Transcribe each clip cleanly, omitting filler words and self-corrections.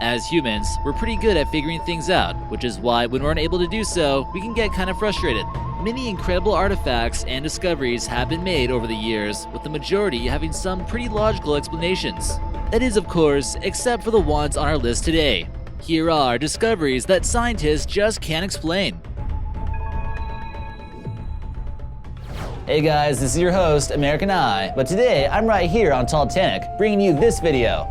As humans, we're pretty good at figuring things out, which is why when we're unable to do so, we can get kind of frustrated. Many incredible artifacts and discoveries have been made over the years, with the majority having some pretty logical explanations. That is, of course, except for the ones on our list today. Here are discoveries that scientists just can't explain. Hey guys, this is your host, American Eye, but today I'm right here on Titanic, bringing you this video.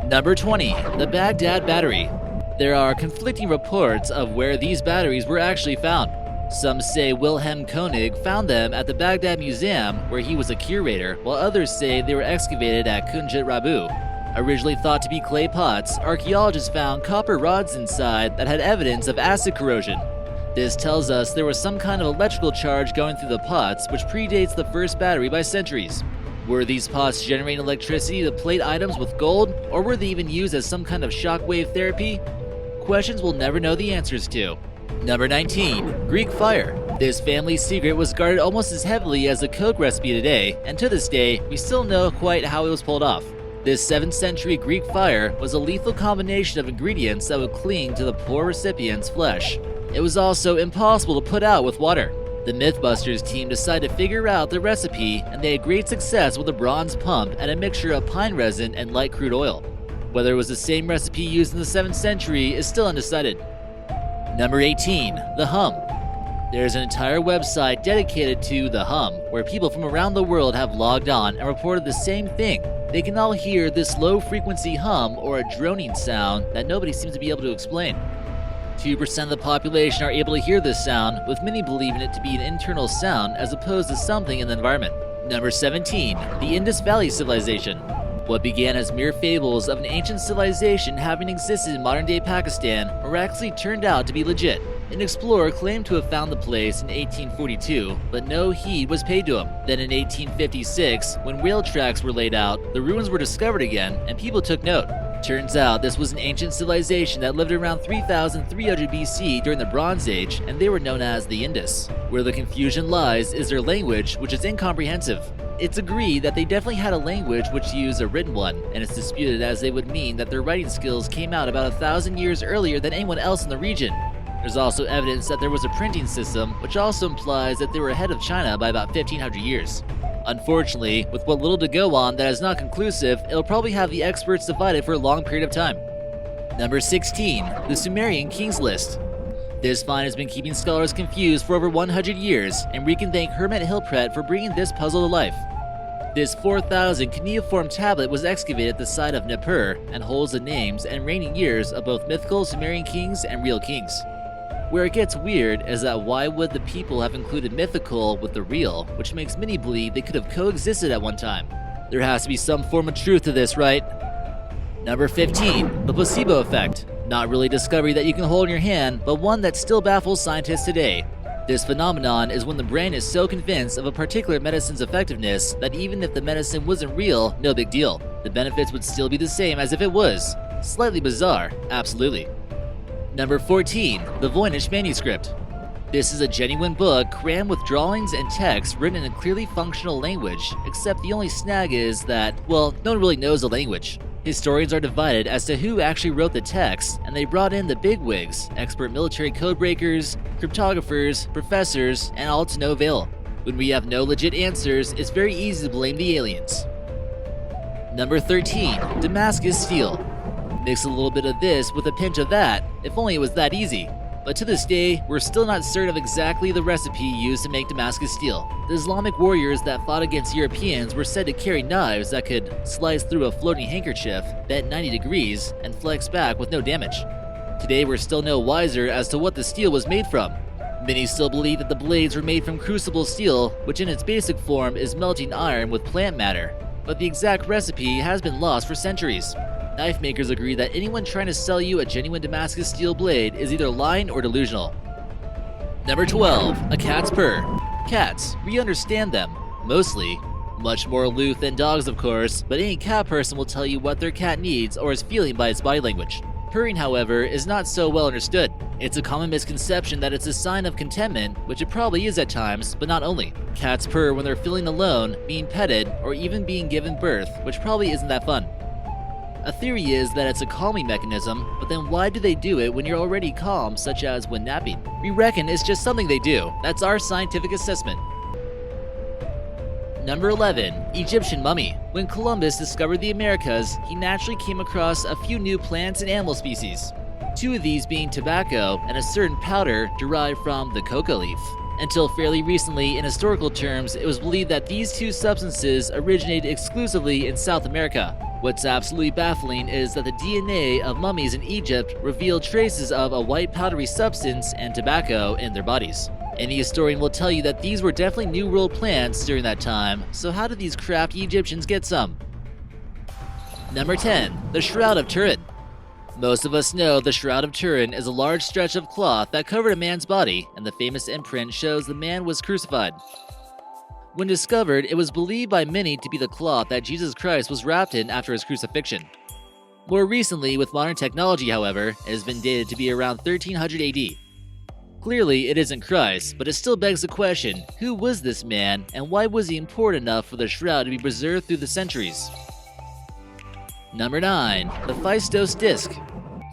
Number 20. The Baghdad Battery. There are conflicting reports of where these batteries were actually found. Some say Wilhelm Koenig found them at the Baghdad Museum, where he was a curator, while others say they were excavated at Kunjat Rabu. Originally thought to be clay pots, archaeologists found copper rods inside that had evidence of acid corrosion. This tells us there was some kind of electrical charge going through the pots, which predates the first battery by centuries. Were these pots generating electricity to plate items with gold, or were they even used as some kind of shockwave therapy? Questions we'll never know the answers to. Number 19. Greek fire. This family secret was guarded almost as heavily as the Coke recipe today, and to this day, we still know quite how it was pulled off. This 7th century Greek fire was a lethal combination of ingredients that would cling to the poor recipient's flesh. It was also impossible to put out with water. The Mythbusters team decided to figure out the recipe, and they had great success with a bronze pump and a mixture of pine resin and light crude oil. Whether it was the same recipe used in the 7th century is still undecided. Number 18. The Hum. There's an entire website dedicated to the Hum, where people from around the world have logged on and reported the same thing. They can all hear this low-frequency hum or a droning sound that nobody seems to be able to explain. 2% of the population are able to hear this sound, with many believing it to be an internal sound as opposed to something in the environment. Number 17. The Indus Valley Civilization. What began as mere fables of an ancient civilization having existed in modern-day Pakistan miraculously turned out to be legit. An explorer claimed to have found the place in 1842, but no heed was paid to him. Then in 1856, when rail tracks were laid out, the ruins were discovered again, and people took note. Turns out this was an ancient civilization that lived around 3300 BC during the Bronze Age, and they were known as the Indus. Where the confusion lies is their language, which is incomprehensive. It's agreed that they definitely had a language which used a written one, and it's disputed as they would mean that their writing skills came out about 1,000 years earlier than anyone else in the region. There's also evidence that there was a printing system, which also implies that they were ahead of China by about 1,500 years. Unfortunately, with what little to go on that is not conclusive, it'll probably have the experts divided for a long period of time. Number 16. The Sumerian Kings list. This find has been keeping scholars confused for over 100 years, and we can thank Hermit Hilpret for bringing this puzzle to life. This 4,000 cuneiform tablet was excavated at the site of Nippur and holds the names and reigning years of both mythical Sumerian kings and real kings. Where it gets weird is that why would the people have included mythical with the real, which makes many believe they could have coexisted at one time. There has to be some form of truth to this, right? Number 15. The Placebo Effect. Not really a discovery that you can hold in your hand, but one that still baffles scientists today. This phenomenon is when the brain is so convinced of a particular medicine's effectiveness that even if the medicine wasn't real, no big deal. The benefits would still be the same as if it was. Slightly bizarre, absolutely. Number 14. The Voynich Manuscript. This is a genuine book crammed with drawings and text written in a clearly functional language, except the only snag is that, well, no one really knows the language. Historians are divided as to who actually wrote the text, and they brought in the bigwigs, expert military codebreakers, cryptographers, professors, and all to no avail. When we have no legit answers, it's very easy to blame the aliens. Number 13. Damascus Steel. Mix a little bit of this with a pinch of that, if only it was that easy. But to this day, we're still not certain of exactly the recipe used to make Damascus steel. The Islamic warriors that fought against Europeans were said to carry knives that could slice through a floating handkerchief, bent 90 degrees, and flex back with no damage. Today we're still no wiser as to what the steel was made from. Many still believe that the blades were made from crucible steel, which in its basic form is melting iron with plant matter. But the exact recipe has been lost for centuries. Knife makers agree that anyone trying to sell you a genuine Damascus steel blade is either lying or delusional. Number 12. A cat's purr. Cats, we understand them, mostly. Much more aloof than dogs, of course, but any cat person will tell you what their cat needs or is feeling by its body language. Purring, however, is not so well understood. It's a common misconception that it's a sign of contentment, which it probably is at times, but not only. Cats purr when they're feeling alone, being petted, or even being given birth, which probably isn't that fun. A theory is that it's a calming mechanism, but then why do they do it when you're already calm, such as when napping? We reckon it's just something they do. That's our scientific assessment. Number 11. Egyptian mummy. When Columbus discovered the Americas, he naturally came across a few new plants and animal species. Two of these being tobacco and a certain powder derived from the coca leaf. Until fairly recently, in historical terms, it was believed that these two substances originated exclusively in South America. What's absolutely baffling is that the DNA of mummies in Egypt revealed traces of a white powdery substance and tobacco in their bodies. Any historian will tell you that these were definitely New World plants during that time, so how did these crafty Egyptians get some? Number 10. The Shroud of Turin. Most of us know the Shroud of Turin is a large stretch of cloth that covered a man's body, and the famous imprint shows the man was crucified. When discovered, it was believed by many to be the cloth that Jesus Christ was wrapped in after his crucifixion. More recently, with modern technology, however, it has been dated to be around 1300 AD. Clearly, it isn't Christ, but it still begs the question, who was this man, and why was he important enough for the shroud to be preserved through the centuries? Number 9. The Phaistos Disc.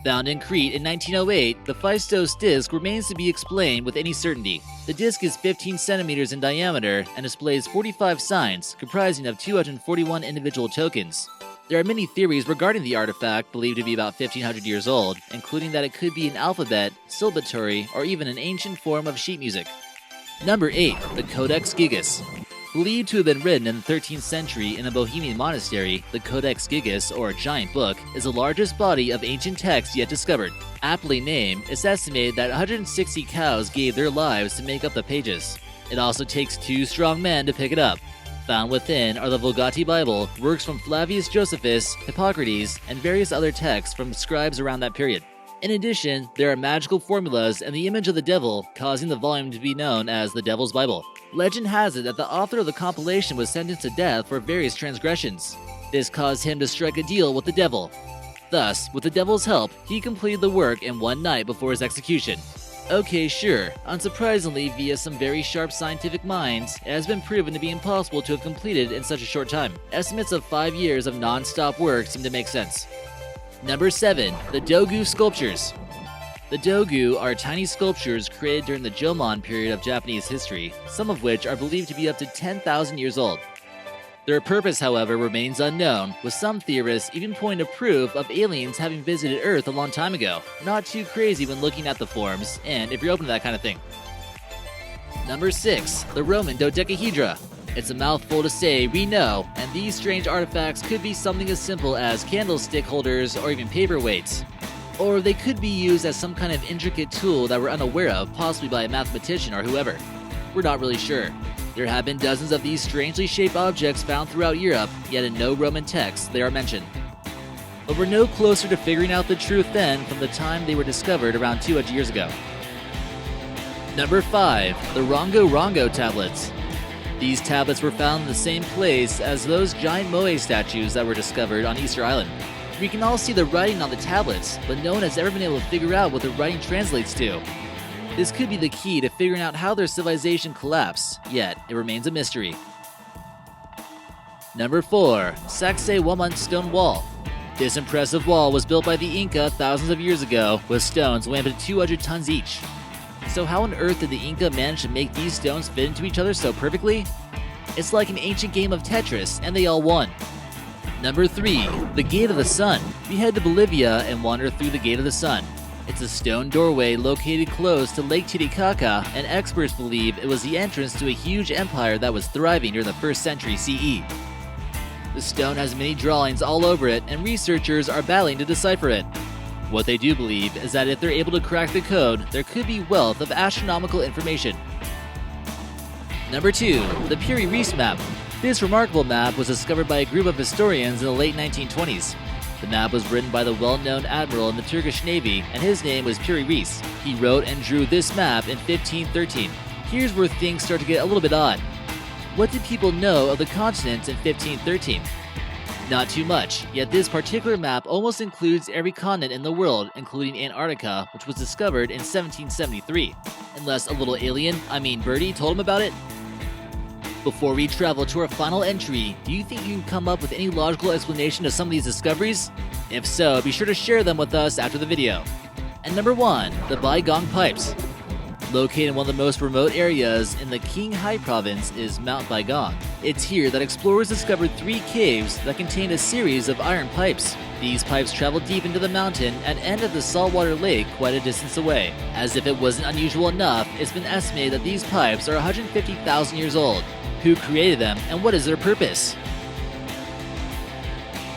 Found in Crete in 1908, the Phaistos Disc remains to be explained with any certainty. The disc is 15 centimeters in diameter and displays 45 signs, comprising of 241 individual tokens. There are many theories regarding the artifact, believed to be about 1500 years old, including that it could be an alphabet, syllabatory, or even an ancient form of sheet music. Number 8. The Codex Gigas. Believed to have been written in the 13th century in a Bohemian monastery, the Codex Gigas, or Giant Book, is the largest body of ancient text yet discovered. Aptly named, it's estimated that 160 cows gave their lives to make up the pages. It also takes 2 strong men to pick it up. Found within are the Vulgate Bible, works from Flavius Josephus, Hippocrates, and various other texts from scribes around that period. In addition, there are magical formulas and the image of the devil, causing the volume to be known as the Devil's Bible. Legend has it that the author of the compilation was sentenced to death for various transgressions. This caused him to strike a deal with the devil. Thus, with the devil's help, he completed the work in one night before his execution. Okay, sure, unsurprisingly, via some very sharp scientific minds, it has been proven to be impossible to have completed in such a short time. Estimates of 5 years of non-stop work seem to make sense. Number 7. The Dogu Sculptures. The Dogu are tiny sculptures created during the Jomon period of Japanese history, some of which are believed to be up to 10,000 years old. Their purpose, however, remains unknown, with some theorists even pointing to proof of aliens having visited Earth a long time ago. Not too crazy when looking at the forms, and if you're open to that kind of thing. Number 6. The Roman Dodecahedra. It's a mouthful to say we know, and these strange artifacts could be something as simple as candlestick holders or even paperweights. Or they could be used as some kind of intricate tool that we're unaware of, possibly by a mathematician or whoever. We're not really sure. There have been dozens of these strangely shaped objects found throughout Europe, yet in no Roman texts they are mentioned. But we're no closer to figuring out the truth then from the time they were discovered around 200 years ago. Number 5. The Rongo tablets. These tablets were found in the same place as those giant moai statues that were discovered on Easter Island. We can all see the writing on the tablets, but no one has ever been able to figure out what the writing translates to. This could be the key to figuring out how their civilization collapsed, yet it remains a mystery. Number 4. Saxe One Month Stonewall. This impressive wall was built by the Inca thousands of years ago, with stones weighing up to 200 tons each. So how on earth did the Inca manage to make these stones fit into each other so perfectly? It's like an ancient game of Tetris, and they all won. Number 3. The Gate of the Sun. We head to Bolivia and wander through the Gate of the Sun. It's a stone doorway located close to Lake Titicaca, and experts believe it was the entrance to a huge empire that was thriving during the 1st century CE. The stone has many drawings all over it, and researchers are battling to decipher it. What they do believe is that if they're able to crack the code, there could be wealth of astronomical information. Number 2. The Piri Reis Map. This remarkable map was discovered by a group of historians in the late 1920s. The map was written by the well-known admiral in the Turkish Navy, and his name was Piri Reis. He wrote and drew this map in 1513. Here's where things start to get a little bit odd. What did people know of the continents in 1513? Not too much, yet this particular map almost includes every continent in the world, including Antarctica, which was discovered in 1773. Unless a little alien, Birdie, told him about it? Before we travel to our final entry, do you think you can come up with any logical explanation to some of these discoveries? If so, be sure to share them with us after the video. And number 1, the bygone pipes. Located in one of the most remote areas in the Qinghai province is Mount Bygone. It's here that explorers discovered 3 caves that contained a series of iron pipes. These pipes travel deep into the mountain and end at the saltwater lake quite a distance away. As if it wasn't unusual enough, it's been estimated that these pipes are 150,000 years old. Who created them and what is their purpose?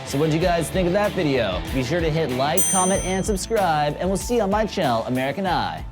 So what did you guys think of that video? Be sure to hit like, comment, and subscribe, and we'll see you on my channel, American Eye.